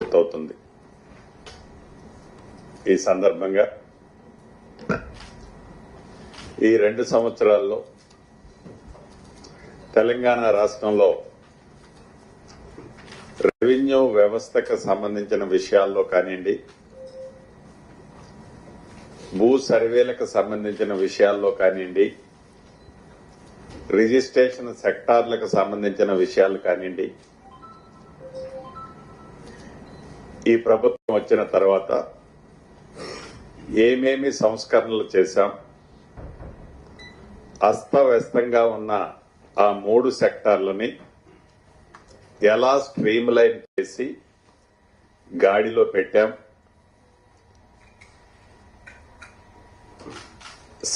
పూర్తవుతుంది. ఈ సందర్భంగా ఈ 2 సంవత్సరాల్లో తెలంగాణ రాష్ట్రంలో రెవెన్యూ వ్యవస్థకు సంబంధించిన విషయాల్లో కానివ్వండి, భూ సర్వేలకు సంబంధించిన విషయాల్లో కానివ్వండి, రిజిస్ట్రేషన్ సెక్టార్లకు సంబంధించిన విషయాలు కానివ్వండి, ఈ ప్రభుత్వం వచ్చిన తర్వాత ఏమేమి సంస్కరణలు చేశాం, అస్తవ్యస్తంగా ఉన్న ఆ 3 సెక్టార్లని ఎలా స్ట్రీమ్ లైన్ చేసి గాడిలో పెట్టాం,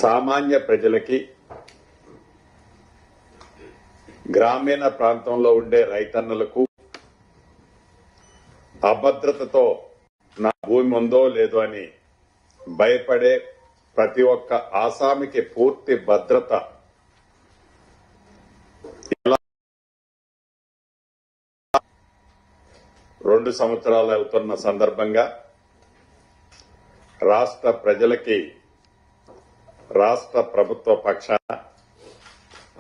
సామాన్య ప్రజలకి, గ్రామీణ ప్రాంతంలో ఉండే రైతన్నలకు అభద్రతతో నా భూమి ఉందో లేదో అని భయపడే ప్రతి ఒక్క ఆసామికి పూర్తి భద్రత ఎలా 2 సంవత్సరాలు అవుతున్న సందర్భంగా రాష్ట్ర ప్రజలకి రాష్ట్ర ప్రభుత్వ పక్షాన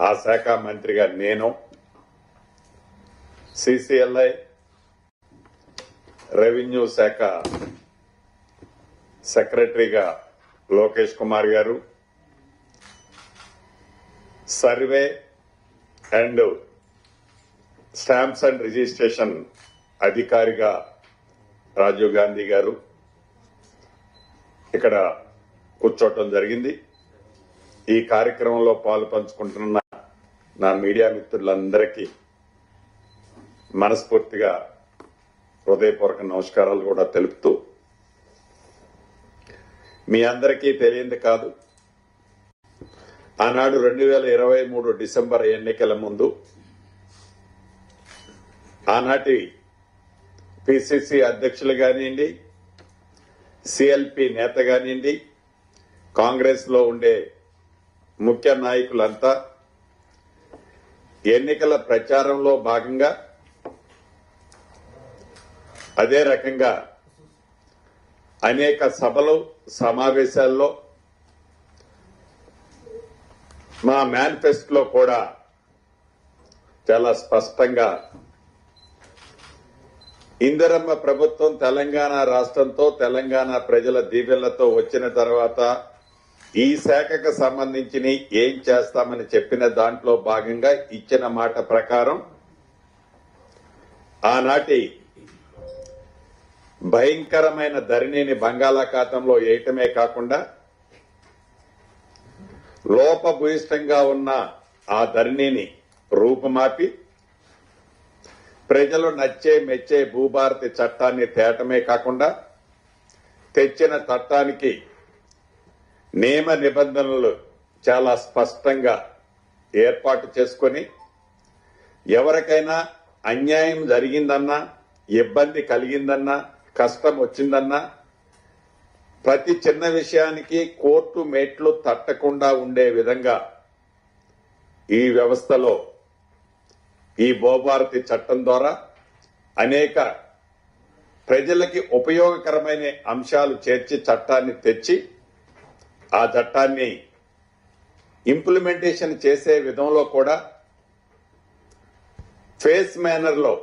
ఆ శాఖ మంత్రిగా నేను, సిసిఎల్ఐ రెవెన్యూ శాఖ సెక్రటరీగా లోకేష్ కుమార్ గారు, survey and stamps and registration అధికారిగా రాజీవ్ గాంధీ గారు ఇక్కడ కూర్చోవటం జరిగింది. ఈ కార్యక్రమంలో పాలు పంచుకుంటున్న నా మీడియా మిత్రులందరికీ మనస్ఫూర్తిగా హృదయపూర్వక నమస్కారాలు కూడా తెలుపుతూ, మీ అందరికీ తెలియంది కాదు, ఆనాడు 2023 డిసెంబర్ ఎన్నికల ముందు ఆనాటి పిసిసి అధ్యక్షులు కానివ్వండి, సిఎల్పి నేత కానివ్వండి, కాంగ్రెస్ లో ఉండే ముఖ్య నాయకులంతా ఎన్నికల ప్రచారంలో భాగంగా అదే రకంగా అనేక సభలు సమావేశాల్లో మా మేనిఫెస్టోలో కూడా చాలా స్పష్టంగా ఇందిరమ్మ ప్రభుత్వం తెలంగాణ రాష్ట్రంతో తెలంగాణ ప్రజల దీవెనలతో వచ్చిన తర్వాత ఈ శాఖకు సంబంధించి ఏం చేస్తామని చెప్పిన దాంట్లో భాగంగా ఇచ్చిన మాట ప్రకారం ఆనాటి భయంకరమైన ధరణిని బంగాళాఖాతంలో వేయటమే కాకుండా లోపభూయిష్టంగా ఉన్న ఆ ధరణిని రూపుమాపి ప్రజలు నచ్చే మెచ్చే భూభారతి చట్టాన్ని తేటమే కాకుండా తెచ్చిన చట్టానికి నియమ నిబంధనలు చాలా స్పష్టంగా ఏర్పాటు చేసుకొని ఎవరికైనా అన్యాయం జరిగిందన్నా, ఇబ్బంది కలిగిందన్నా, కష్టం వచ్చిందన్నా ప్రతి చిన్న విషయానికి కోర్టు మేట్లు తట్టకుండా ఉండే విధంగా ఈ వ్యవస్థలో ఈ భూభారతి చట్టం ద్వారా అనేక ప్రజలకి ఉపయోగకరమైన అంశాలు చేర్చి చట్టాన్ని తెచ్చి ఆ చట్టాన్ని ఇంప్లిమెంటేషన్ చేసే విధంలో కూడా ఫేజ్ మేనర్లో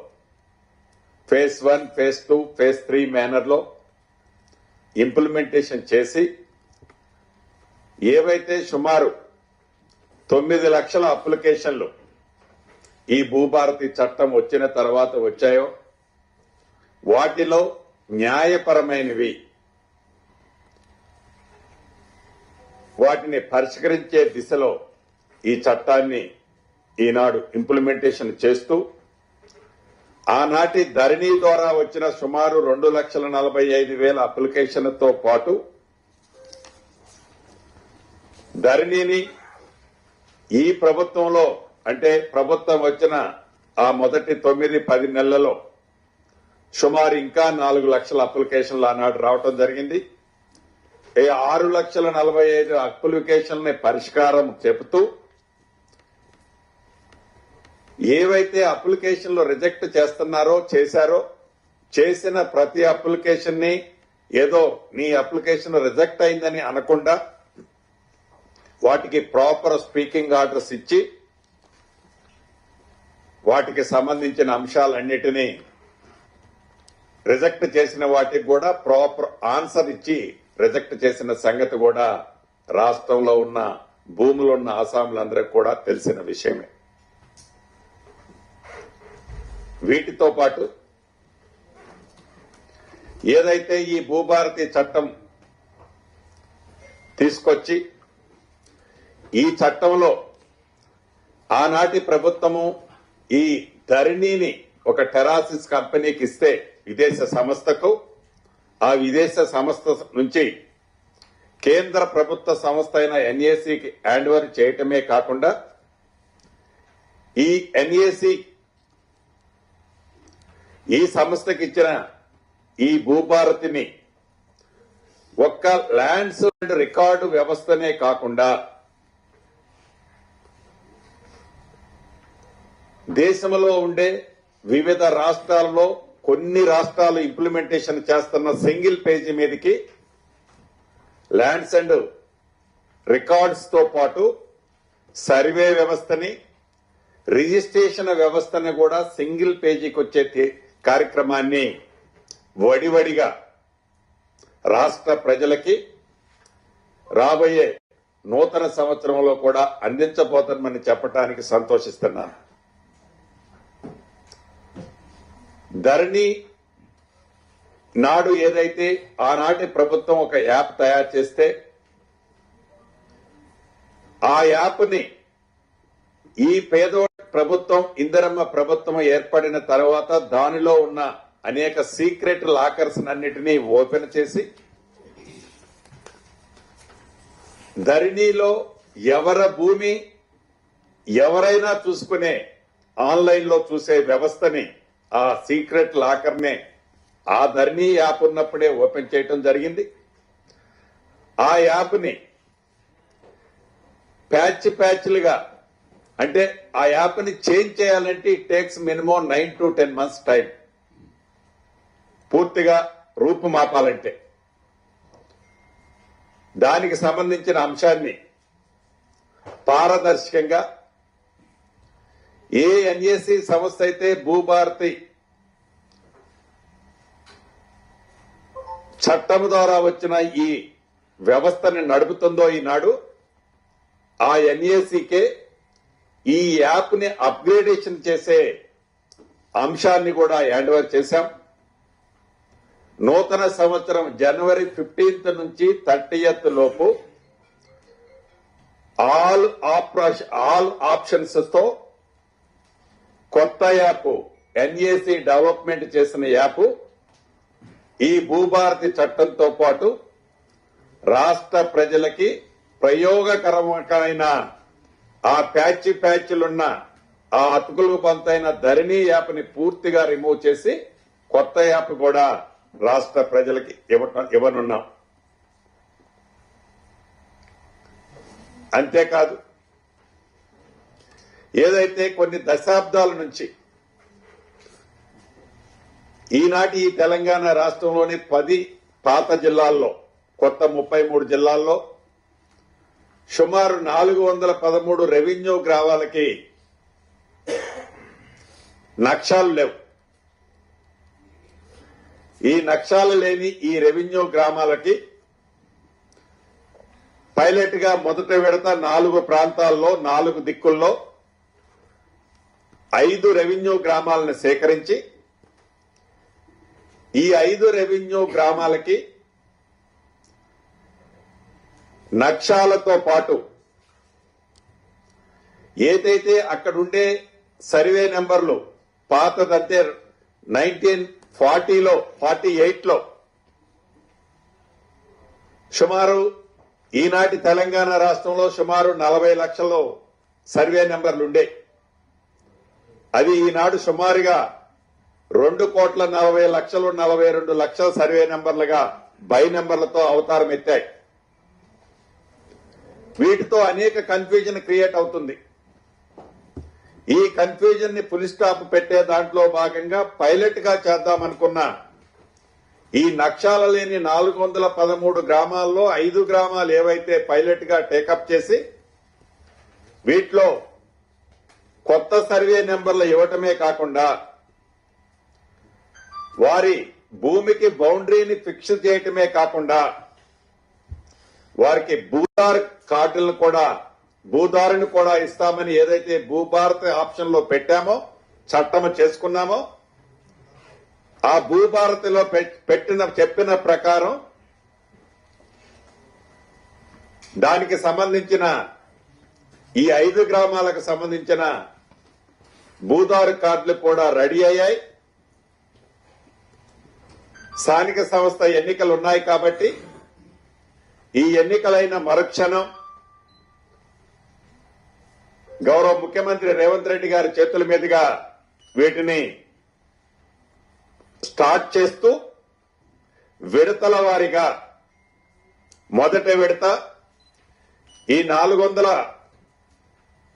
ఫేజ్ 1, ఫేజ్ 2, ఫేజ్ 3 మేనర్లో ఇంప్లిమెంటేషన్ చేసి ఏవైతే సుమారు 9 లక్షల అప్లికేషన్లు ఈ భూభారతి చట్టం వచ్చిన తర్వాత వచ్చాయో వాటిలో న్యాయపరమైనవి వాటిని పరిష్కరించే దిశలో ఈ చట్టాన్ని ఈనాడు ఇంప్లిమెంటేషన్ చేస్తూ ఆనాటి ధరణి ద్వారా వచ్చిన సుమారు 2,45,000 అప్లికేషన్లతో పాటు ధరణిని ఈ ప్రభుత్వంలో అంటే ప్రభుత్వం వచ్చిన ఆ మొదటి 9-10 నెలలలో సుమారు ఇంకా 4 లక్షల అప్లికేషన్లు ఆనాడు రావటం జరిగింది. 6,45,000 అప్లికేషన్లని పరిష్కారం చెబుతూ ఏవైతే అప్లికేషన్లు రిజెక్ట్ చేశారో చేసిన ప్రతి అప్లికేషన్ ని ఏదో నీ అప్లికేషన్ రిజెక్ట్ అయిందని అనకుండా వాటికి ప్రాపర్ స్పీకింగ్ ఆర్డర్స్ ఇచ్చి వాటికి సంబంధించిన అంశాలన్నిటినీ రిజెక్ట్ చేసిన వాటికి కూడా ప్రాపర్ ఆన్సర్ ఇచ్చి రిజెక్ట్ చేసిన సంగతి కూడా రాష్ట్రంలో ఉన్న భూములు ఉన్న ఆసాములందరికీ కూడా తెలిసిన విషయమే. వీటితో పాటు ఏదైతే ఈ భూభారతి చట్టం తీసుకొచ్చి ఈ చట్టంలో ఆనాటి ప్రభుత్వము ఈ ధరణిని ఒక టెరాసిస్ కంపెనీకి ఇస్తే విదేశ సంస్థకు, ఆ విదేశ సంస్థ నుంచి కేంద్ర ప్రభుత్వ సంస్థ అయిన ఎన్ఏసీకి హ్యాండ్ ఓవర్ చేయటమే కాకుండా ఈ ఎన్ఏసీ ఈ సంస్థకి ఇచ్చిన ఈ భూభారతిని ఒక్క ల్యాండ్స్ అండ్ రికార్డు వ్యవస్థనే కాకుండా దేశంలో ఉండే వివిధ రాష్ట్రాల్లో కొన్ని రాష్ట్రాలు ఇంప్లిమెంటేషన్ చేస్తున్న సింగిల్ పేజీ మీదకి ల్యాండ్స్ అండ్ రికార్డ్స్ తో పాటు సర్వే వ్యవస్థని, రిజిస్ట్రేషన్ వ్యవస్థని కూడా సింగిల్ పేజీకి వచ్చే కార్యక్రమాన్ని వడివడిగా రాష్ట్ర ప్రజలకి రాబోయే నూతన సంవత్సరంలో కూడా అందించబోతామని చెప్పడానికి సంతోషిస్తున్నాను. ధరణి నాడు ఏదైతే ఆనాటి ప్రభుత్వం ఒక యాప్ తయారు చేస్తే ఆ యాప్ని ఈ పేదోడి ప్రభుత్వం ఇందిరమ్మ ప్రభుత్వం ఏర్పడిన తర్వాత దానిలో ఉన్న అనేక సీక్రెట్ లాకర్స్ అన్నిటినీ ఓపెన్ చేసి ధరణిలో ఎవరి భూమి ఎవరైనా చూసుకునే ఆన్లైన్ లో చూసే వ్యవస్థని, ఆ సీక్రెట్ లాకర్ నే ఆ ధరణి యాప్ ఉన్నప్పుడే ఓపెన్ చేయటం జరిగింది. ఆ యాప్ ని ప్యాచ్లుగా, అంటే ఆ యాప్ ని చేంజ్ చేయాలంటే it takes minimum 9 to 10 months time పూర్తిగా రూపుమాపాలంటే. దానికి సంబంధించిన అంశాన్ని పారదర్శకంగా ఏ ఎన్ఏసీ సంస్థ అయితే భూభారతి చట్టం ద్వారా వచ్చిన ఈ వ్యవస్థని నడుపుతుందో ఈనాడు, ఆ ఎన్ఏసీకే ఈ యాప్ ని అప్గ్రేడేషన్ చేసే అంశాన్ని కూడా హ్యాండ్ ఓవర్ చేశాం. నూతన సంవత్సరం January 15th నుంచి 30th లోపు ఆల్ ఆప్షన్స్ తో కొత్త యాప్, ఎన్ఏసీ డెవలప్మెంట్ చేసిన యాప్ ఈ భూభారతి చట్టంతో పాటు రాష్ట్ర ప్రజలకి ప్రయోగకరమైన ఆ ప్యాచ్లున్న ఆ అతుకులు పంతైన ధరణి యాప్ ని పూర్తిగా రిమూవ్ చేసి కొత్త యాప్ కూడా రాష్ట్ర ప్రజలకి ఇవ్వనున్నాం. అంతేకాదు, ఏదైతే కొన్ని దశాబ్దాల నుంచి ఈనాటి ఈ తెలంగాణ రాష్ట్రంలోని 10 పాత జిల్లాల్లో, కొత్త 33 జిల్లాల్లో సుమారు 413 రెవెన్యూ గ్రామాలకి నక్షాలు లేవు. ఈ నక్షాలు లేని ఈ రెవెన్యూ గ్రామాలకి పైలట్ గా మొదట విడత 4 ప్రాంతాల్లో 4 దిక్కుల్లో 5 రెవెన్యూ గ్రామాలను సేకరించి ఈ 5 రెవెన్యూ గ్రామాలకి నక్షాలతో పాటు ఏదైతే అక్కడుండే సర్వే నెంబర్లు పాతదంటే 1940లో 48లో సుమారు ఈనాటి తెలంగాణ రాష్ట్రంలో సుమారు 40 లక్షల సర్వే నెంబర్లుండే. అది ఈనాడు సుమారుగా 2,40,00,000 42 లక్షల సర్వే నెంబర్లుగా బై నెంబర్లతో అవతారం ఎత్తాయి. వీటితో అనేక కన్ఫ్యూజన్ క్రియేట్ అవుతుంది. ఈ కన్ఫ్యూజన్ ని ఫుల్ స్టాప్ పెట్టే దాంట్లో భాగంగా పైలట్ గా చేద్దామనుకున్న ఈ నక్షాల లేని 413 గ్రామాల్లో 5 గ్రామాలు ఏవైతే పైలట్ గా టేకప్ చేసి వీటిలో కొత్త సర్వే నెంబర్లు ఇవ్వటమే కాకుండా వారి భూమికి బౌండరీని ఫిక్స్ చేయటమే కాకుండా వారికి భూదారుని కూడా ఇస్తామని ఏదైతే భూభారత ఆప్షన్ లో పెట్టామో చట్టం చేసుకున్నామో ఆ భూభారతిలో చెప్పిన ప్రకారం దానికి సంబంధించిన ఈ 5 గ్రామాలకు సంబంధించిన భూదారు కార్డులు కూడా రెడీ అయ్యాయి. స్థానిక సంస్థ ఎన్నికలు ఉన్నాయి కాబట్టి ఈ ఎన్నికలైన మరుక్షణం గౌరవ ముఖ్యమంత్రి రేవంత్ రెడ్డి గారి చేతుల మీదుగా వీటిని స్టార్ట్ చేస్తూ విడతల వారీగా మొదటి విడత ఈ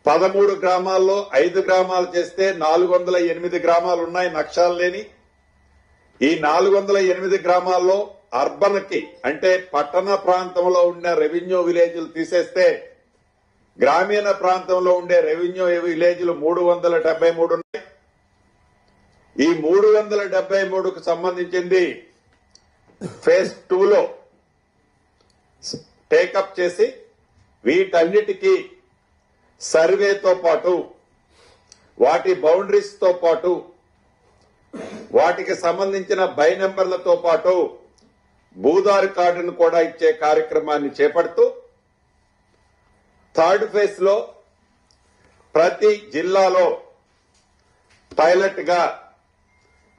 413 గ్రామాల్లో 5 గ్రామాలు చేస్తే 408 గ్రామాలు ఉన్నాయి నక్షాలు లేని. ఈ 408 గ్రామాల్లో అర్బన్ కి అంటే పట్టణ ప్రాంతంలో ఉన్న రెవెన్యూ విలేజ్లు తీసేస్తే గ్రామీణ ప్రాంతంలో ఉండే రెవెన్యూ విలేజ్లు 373 ఉన్నాయి. ఈ 373కు సంబంధించింది ఫేజ్ 2లో టేకప్ చేసి వీటన్నిటికీ సర్వేతో పాటు వాటి బౌండరీస్ తో పాటు వాటికి సంబంధించిన బై నెంబర్లతో పాటు భూదారు కార్డును కూడా ఇచ్చే కార్యక్రమాన్ని చేపడుతూ థర్డ్ ఫేజ్ లో ప్రతి జిల్లాలో పైలట్ గా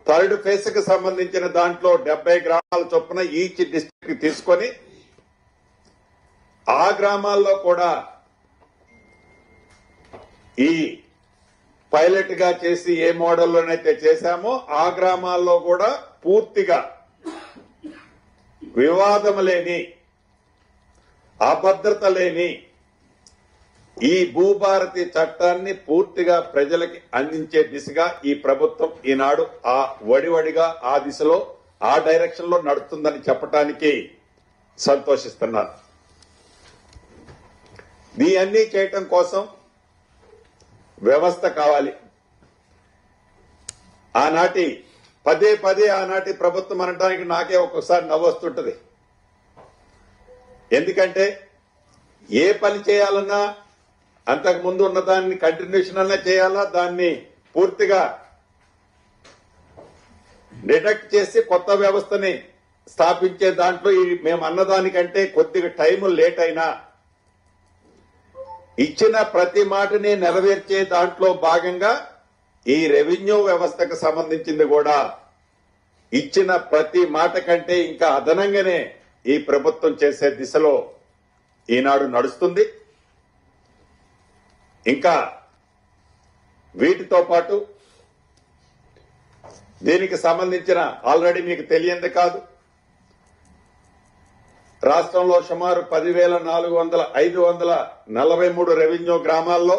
థర్డ్ ఫేజ్ కు సంబంధించిన దాంట్లో 70 గ్రామాల చొప్పున ఈచ్ డిస్ట్రిక్ట్ తీసుకొని ఆ గ్రామాల్లో కూడా ఈ పైలట్ గా చేసి ఏ మోడల్లోనైతే చేశామో ఆ గ్రామాల్లో కూడా పూర్తిగా వివాదం లేని అభద్రత లేని ఈ భూభారతి చట్టాన్ని పూర్తిగా ప్రజలకి అందించే దిశగా ఈ ప్రభుత్వం ఈనాడు ఆ వడివడిగా ఆ దిశలో ఆ డైరెక్షన్ లో నడుస్తుందని చెప్పడానికి సంతోషిస్తున్నాను. అన్ని చేయటం కోసం వ్యవస్థ కావాలి. పదే ఆనాటి ప్రభుత్వం అనడానికి నాకే ఒక్కొక్కసారి నవ్వొస్తుంటది. ఎందుకంటే ఏ పని చేయాలన్నా అంతకు ముందు ఉన్న దాన్ని కంటిన్యూషన్ అన్నా చేయాలా, దాన్ని పూర్తిగా డిడక్ట్ చేసి కొత్త వ్యవస్థని స్థాపించే దాంట్లో మేము అన్నదానికంటే కొద్దిగా టైం లేట్ అయినా ఇచ్చిన ప్రతి మాటని నెరవేర్చే దాంట్లో భాగంగా ఈ రెవెన్యూ వ్యవస్థకు సంబంధించింది కూడా ఇచ్చిన ప్రతి మాట కంటే ఇంకా అదనంగానే ఈ ప్రభుత్వం చేసే దిశలో ఈనాడు నడుస్తుంది. ఇంకా వీటితో పాటు దీనికి సంబంధించిన ఆల్రెడీ మీకు తెలియంది కాదు, రాష్ట్రంలో సుమారు 10,543 రెవెన్యూ గ్రామాల్లో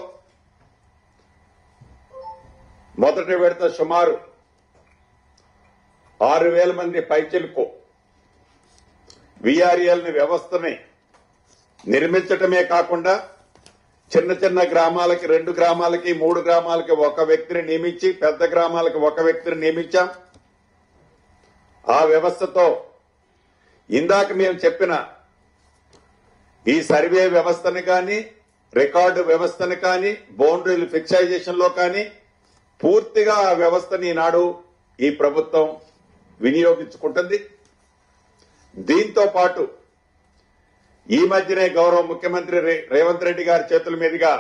మొదటి విడత సుమారు 6,000 మంది పైచిలకు విఆర్ఎల్ వ్యవస్థని నిర్మించటమే కాకుండా చిన్న గ్రామాలకి 2 గ్రామాలకి 3 గ్రామాలకి ఒక వ్యక్తిని నియమించి పెద్ద గ్రామాలకి ఒక వ్యక్తిని నియమించాం. ఆ వ్యవస్థతో ఇందాక మేము చెప్పిన ఈ సర్వే వ్యవస్థను కానీ రికార్డు వ్యవస్థను కానీ బౌండరీలు ఫిక్సైజేషన్ లో కానీ పూర్తిగా ఆ వ్యవస్థని ఈనాడు ఈ ప్రభుత్వం వినియోగించుకుంటుంది. దీంతో పాటు ఈ మధ్యనే గౌరవ ముఖ్యమంత్రి రేవంత్ రెడ్డి గారి చేతుల మీదుగా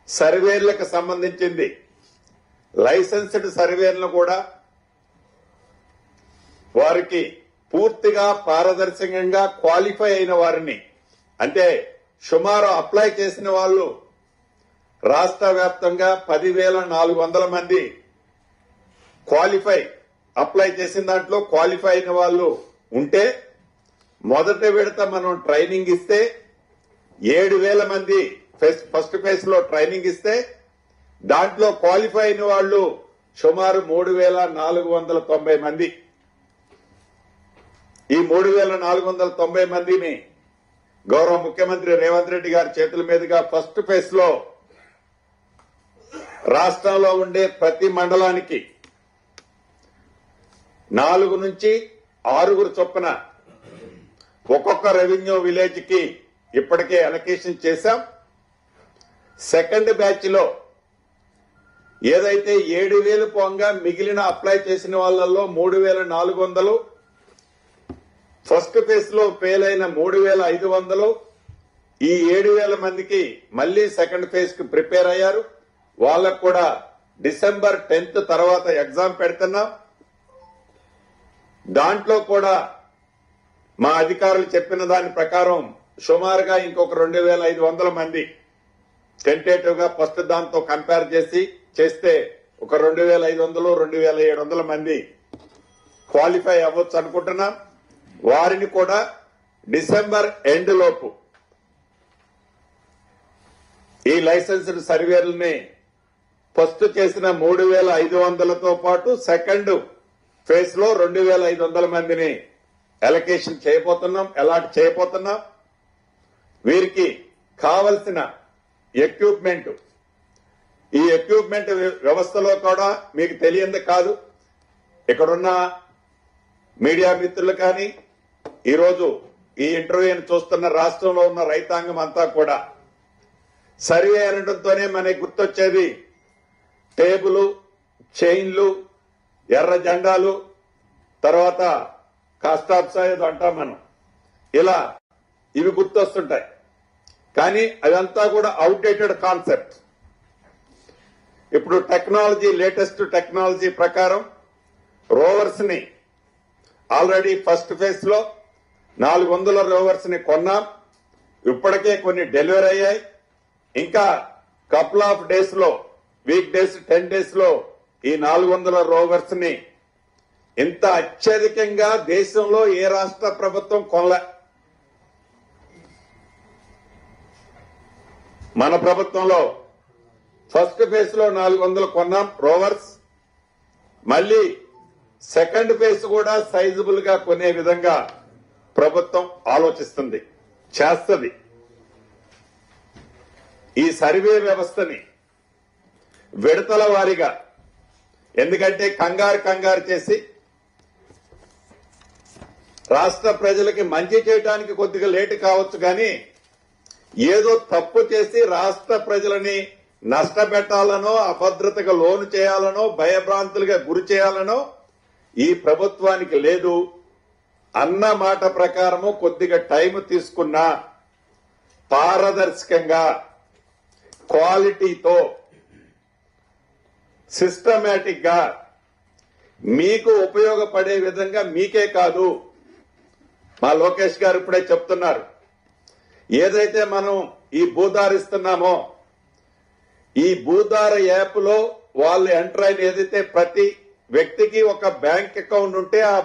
సర్వేర్లకు సంబంధించింది లైసెన్స్డ్ సర్వేర్లను కూడా వారికి పూర్తిగా పారదర్శకంగా క్వాలిఫై అయిన వారిని, అంటే సుమారు అప్లై చేసిన వాళ్ళు రాష్ట్ర వ్యాప్తంగా 10,400 మంది అప్లై చేసిన దాంట్లో క్వాలిఫై అయిన వాళ్ళు ఉంటే మొదటి విడత మనం ట్రైనింగ్ ఇస్తే 7,000 మంది ఫస్ట్ ఫేజ్ లో ట్రైనింగ్ ఇస్తే దాంట్లో క్వాలిఫై అయిన వాళ్ళు సుమారు 3,490 మంది. ఈ 3,490 మందిని గౌరవ ముఖ్యమంత్రి రేవంత్ రెడ్డి గారి చేతుల మీదుగా ఫస్ట్ ఫేజ్ లో రాష్ట్రంలో ఉండే ప్రతి మండలానికి 4 నుంచి 6 చొప్పున ఒక్కొక్క రెవెన్యూ విలేజ్ కి ఇప్పటికే అలొకేషన్ చేశాం. సెకండ్ బ్యాచ్ లో ఏదైతే 7,000 పోంగా మిగిలిన అప్లై చేసిన వాళ్ళల్లో 3,400, ఫస్ట్ ఫేజ్ లో ఫెయిల్ అయిన 3,500, ఈ 7,000 మందికి మళ్లీ సెకండ్ ఫేజ్ కి ప్రిపేర్ అయ్యారు. వాళ్ళకు కూడా December 10th తర్వాత ఎగ్జామ్ పెడుతున్నాం. దాంట్లో కూడా మా అధికారులు చెప్పిన దాని ప్రకారం సుమారుగా ఇంకొక 2,500 మంది టెంటేటివ్ గా ఫస్ట్ దాంతో కంపేర్ చేస్తే ఒక 2,500, 2,700 మంది క్వాలిఫై అవ్వచ్చు అనుకుంటున్నాం. వారిని కూడా డిసెంబర్ ఎండ్ లోపు ఈ లైసెన్స్డ్ సర్వేలని ఫస్ట్ చేసిన 3,500తో పాటు సెకండ్ ఫేజ్ లో 2,500 మందిని అలొకేషన్ అలాట్ చేయబోతున్నాం. వీరికి కావలసిన ఎక్విప్మెంట్, ఈ ఎక్విప్మెంట్ వ్యవస్థలో కూడా మీకు తెలియంది కాదు. ఇక్కడున్న మీడియా మిత్రులు కానీ ఈరోజు ఈ ఇంటర్వ్యూని చూస్తున్న రాష్ట్రంలో ఉన్న రైతాంగం అంతా కూడా సర్వే అనడంతోనే మనకి గుర్తొచ్చేది టేబుల్, చైన్లు, ఎర్ర జెండాలు, తర్వాత కాస్టాప్సాయ్ అంటాం మనం. ఇలా ఇవి గుర్తొస్తుంటాయి. కానీ అదంతా కూడా అవుట్డేటెడ్ కాన్సెప్ట్. ఇప్పుడు లేటెస్ట్ టెక్నాలజీ ప్రకారం రోవర్స్ ని ఆల్రెడీ ఫస్ట్ ఫేజ్ లో 400 రోవర్స్ ని కొన్నాం. ఇప్పటికే కొన్ని డెలివరీ అయ్యాయి. ఇంకా కపుల్ ఆఫ్ డేస్ లో, వీక్ డేస్ 10 డేస్ లో ఈ 400 రోవర్స్ ని ఇంత అత్యధికంగా దేశంలో ఏ రాష్ట్ర ప్రభుత్వం కొనలే. మన ప్రభుత్వంలో ఫస్ట్ ఫేజ్ లో 400 కొన్నాం రోవర్స్. మళ్లీ సెకండ్ ఫేజ్ కూడా సైజబుల్ గా కొనే విధంగా ప్రభుత్వం ఆలోచిస్తుంది, చేస్తుంది. ఈ సర్వే వ్యవస్థని విడతల వారీగా, ఎందుకంటే కంగారు చేసి రాష్ట్ర ప్రజలకి మంచి చేయడానికి కొద్దిగా లేటు కావచ్చు, కానీ ఏదో తప్పు చేసి రాష్ట్ర ప్రజలని నష్టపెట్టాలనో, అభద్రతగా లోను చేయాలనో, భయభ్రాంతులుగా గురి చేయాలనో ఈ ప్రభుత్వానికి లేదు. అన్న మాట ప్రకారము కొద్దిగా టైం తీసుకున్నా పారదర్శకంగా, క్వాలిటీతో, సిస్టమేటిక్ గా మీకు ఉపయోగపడే విధంగా, మీకే కాదు మా లోకేష్ గారు ఇప్పుడే చెప్తున్నారు, ఏదైతే మనం ఈ భూదార్ ఇస్తున్నామో ఈ భూదార్ యాప్ లో వాళ్ళు ఎంటర్ అయిన ఏదైతే ప్రతి వ్యక్తికి ఒక బ్యాంక్ అకౌంట్ ఉంటే ఆ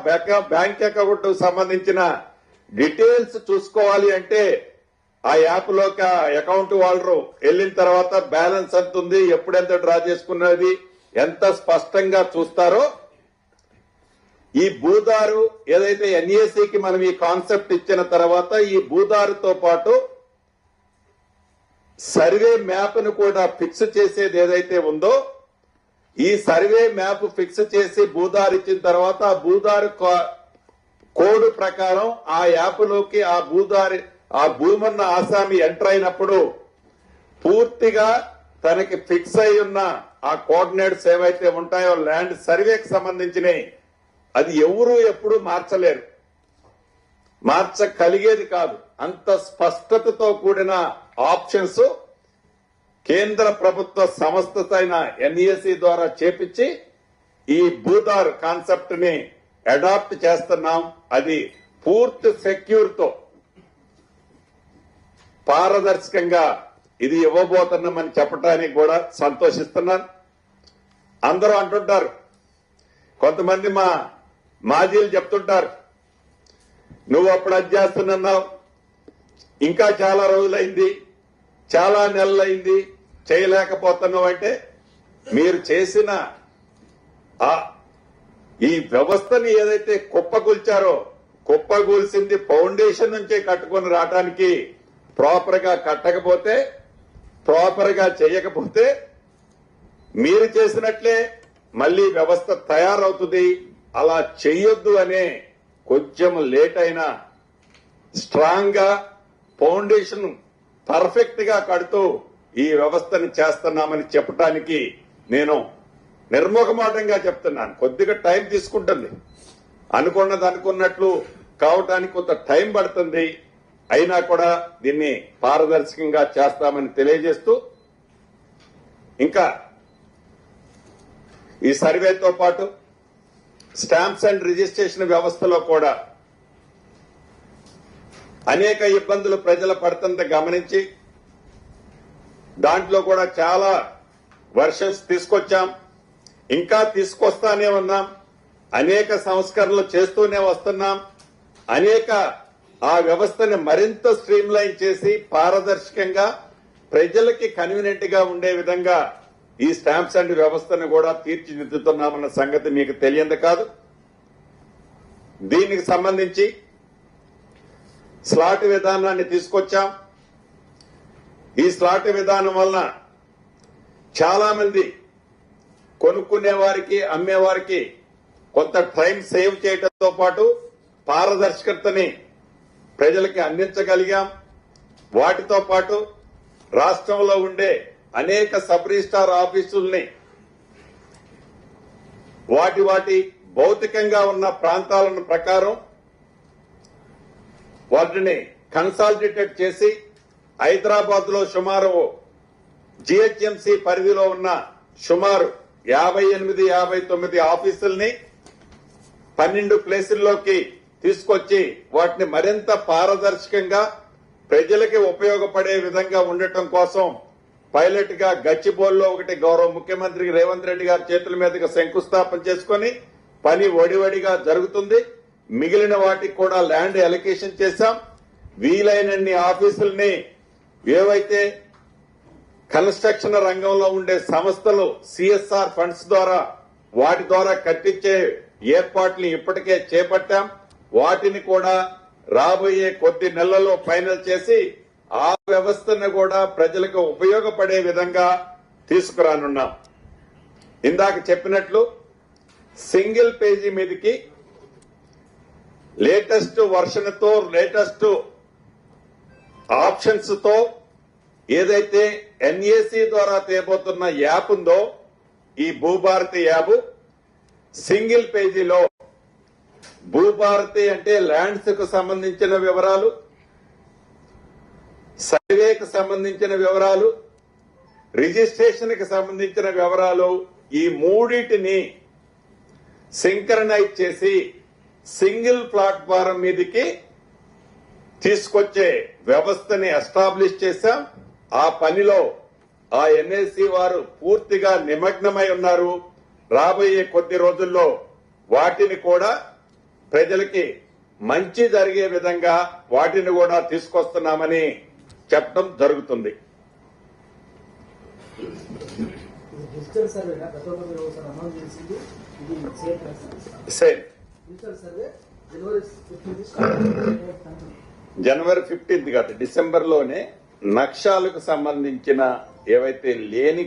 బ్యాంక్ అకౌంట్ సంబంధించిన డీటెయిల్స్ చూసుకోవాలి అంటే ఆ యాప్ లోకి ఆ అకౌంట్ వాళ్ళు వెళ్ళిన తర్వాత బ్యాలెన్స్ ఎంత ఉంది, ఎప్పుడెంత డ్రా చేసుకున్నది ఎంత స్పష్టంగా చూస్తారో ఈ భూదారు ఏదైతే ఎన్ఏసీకి మనం ఈ కాన్సెప్ట్ ఇచ్చిన తర్వాత ఈ భూదారుతో పాటు సర్వే మ్యాప్ ను కూడా ఫిక్స్ చేసేది ఏదైతే ఉందో ఈ సర్వే మ్యాప్ ఫిక్స్ చేసి భూదారు ఇచ్చిన తర్వాత ఆ భూదారు కోడ్ ప్రకారం ఆ యాప్ లోకి ఆ భూమన్న ఆసామి ఎంటర్ అయినప్పుడు పూర్తిగా తనకి ఫిక్స్ అయి ఉన్న ఆ కోఆర్డినేట్స్ ఏవైతే ఉంటాయో ల్యాండ్ సర్వేకి సంబంధించినవి అది ఎవరు ఎప్పుడు మార్చలేరు, మార్చగలిగేది కాదు. అంత స్పష్టతతో కూడిన ఆప్షన్స్ కేంద్ర ప్రభుత్వ సంస్థ అయిన ఎన్ఈఎస్సి ద్వారా చేపించి ఈ భూదార్ కాన్సెప్ట్ ని అడాప్ట్ చేస్తున్నాం. అది పూర్తి సెక్యూర్ తో పారదర్శకంగా ఇది ఇవ్వబోతున్నామని చెప్పడానికి కూడా సంతోషిస్తున్నాను. అందరూ అంటుంటారు, కొంతమంది మా మాజీలు చెప్తుంటారు, నువ్వు అప్పుడు అది చేస్తున్నావు, ఇంకా చాలా రోజులైంది, చాలా నెలలైంది, చేయలేకపోతున్నావు. అంటే మీరు చేసిన ఈ వ్యవస్థని ఏదైతే కుప్పకూల్చారో కుప్పగూల్సింది ఫౌండేషన్ నుంచే కట్టుకొని రావడానికి ప్రాపర్ గా కట్టకపోతే, ప్రాపర్ గా చేయకపోతే మీరు చేసినట్లే మళ్ళీ వ్యవస్థ తయారవుతుంది. అలా చెయ్యొద్దు అనే కొంచెం లేట్ అయినా స్ట్రాంగ్ గా ఫౌండేషన్ పర్ఫెక్ట్ గా కడుతూ ఈ వ్యవస్థని చేస్తున్నామని చెప్పడానికి నేను నిర్మోహమాటంగా చెప్తున్నాను. కొద్దిగా టైం తీసుకుంటుంది, అనుకున్నది అనుకున్నట్లు కావటానికి కొంత టైం పడుతుంది. అయినా కూడా దీన్ని పారదర్శకంగా చేస్తామని తెలియజేస్తూ, ఇంకా ఈ సర్వేతో పాటు స్టాంప్స్ అండ్ రిజిస్ట్రేషన్ వ్యవస్థలో కూడా అనేక ఇబ్బందులు ప్రజలు పడుతుంటే గమనించి దాంట్లో కూడా చాలా వర్షన్స్ తీసుకొచ్చాం, ఇంకా తీసుకొస్తానే ఉన్నాం, అనేక సంస్కరణలు చేస్తూనే వస్తున్నాం. ఆ వ్యవస్థని మరింత స్ట్రీమ్ లైన్ చేసి పారదర్శకంగా ప్రజలకి కన్వీనియంట్ గా ఉండే విధంగా ఈ స్టాంప్స్ అండ్ వ్యవస్థను కూడా తీర్చిదిద్దుతున్నామన్న సంగతి మీకు తెలియంది కాదు. దీనికి సంబంధించి స్లాట్ విధానాన్ని తీసుకొచ్చాం. ఈ స్లాట్ విధానం వలన చాలా మంది కొనుక్కునే వారికి, అమ్మేవారికి కొంత టైం సేవ్ చేయడంతో పాటు పారదర్శకతని ప్రజలకి అందించగలిగాం. వాటితో పాటు రాష్ట్రంలో ఉండే అనేక సబ్ రిజిస్ట్రార్ ఆఫీసుల్ని వాటి భౌతికంగా ఉన్న ప్రాంతాలను ప్రకారం వాటిని కన్సాలిడేటెడ్ చేసి హైదరాబాద్ లో సుమారు జిహెచ్ఎంసీ పరిధిలో ఉన్న సుమారు 58-59 ఆఫీసుల్ని 12 ప్లేసుల్లోకి తీసుకొచ్చి వాటిని మరింత పారదర్శకంగా ప్రజలకి ఉపయోగపడే విధంగా ఉండటం కోసం పైలట్ గా గచ్చిబౌలిలో ఒకటి గౌరవ ముఖ్యమంత్రి రేవంత్ రెడ్డి గారి చేతుల మీదుగా శంకుస్థాపన చేసుకుని పని వడివడిగా జరుగుతుంది. మిగిలిన వాటికి కూడా ల్యాండ్ అలొకేషన్ చేశాం. వీలైనన్ని ఆఫీసుల్ని ఏవైతే కన్స్ట్రక్షన్ రంగంలో ఉండే సంస్థలు సిఎస్ఆర్ ఫండ్స్ ద్వారా వాటి ద్వారా కట్టించే ఏర్పాట్లు ఇప్పటికే చేపట్టాం. వాటిని కూడా రాబోయే కొద్ది నెలల్లో ఫైనల్ చేసి ఆ వ్యవస్థను కూడా ప్రజలకు ఉపయోగపడే విధంగా తీసుకురానున్నాం. ఇందాక చెప్పినట్లు సింగిల్ పేజీ మీదకి లేటెస్ట్ వర్షన్ తో, లేటెస్ట్ ఆప్షన్స్ తో ఏదైతే ఎన్ఏసీ ద్వారా తేబోతున్న యాప్ ఉందో ఈ భూభారతి యాప్, సింగిల్ పేజీలో భూభారతి అంటే ల్యాండ్స్ కు సంబంధించిన వివరాలు, సర్వేకి సంబంధించిన వివరాలు, రిజిస్ట్రేషన్ కి సంబంధించిన వివరాలు, ఈ మూడింటిని సింక్రనైజ్ చేసి సింగిల్ ప్లాట్ఫారం మీదకి తీసుకొచ్చే వ్యవస్థని ఎస్టాబ్లిష్ చేశాం. ఆ పనిలో ఆ ఎన్ఏసీ వారు పూర్తిగా నిమగ్నమై ఉన్నారు. రాబోయే కొద్ది రోజుల్లో వాటిని కూడా ప్రజలకి మంచి జరిగే విధంగా వాటిని కూడా తీసుకొస్తున్నామని చెప్పడం జరుగుతుంది. సేమ్ జనవరి 15 కాదు, డిసెంబర్ లోనే నక్షాలకు సంబంధించిన ఏవైతే లేని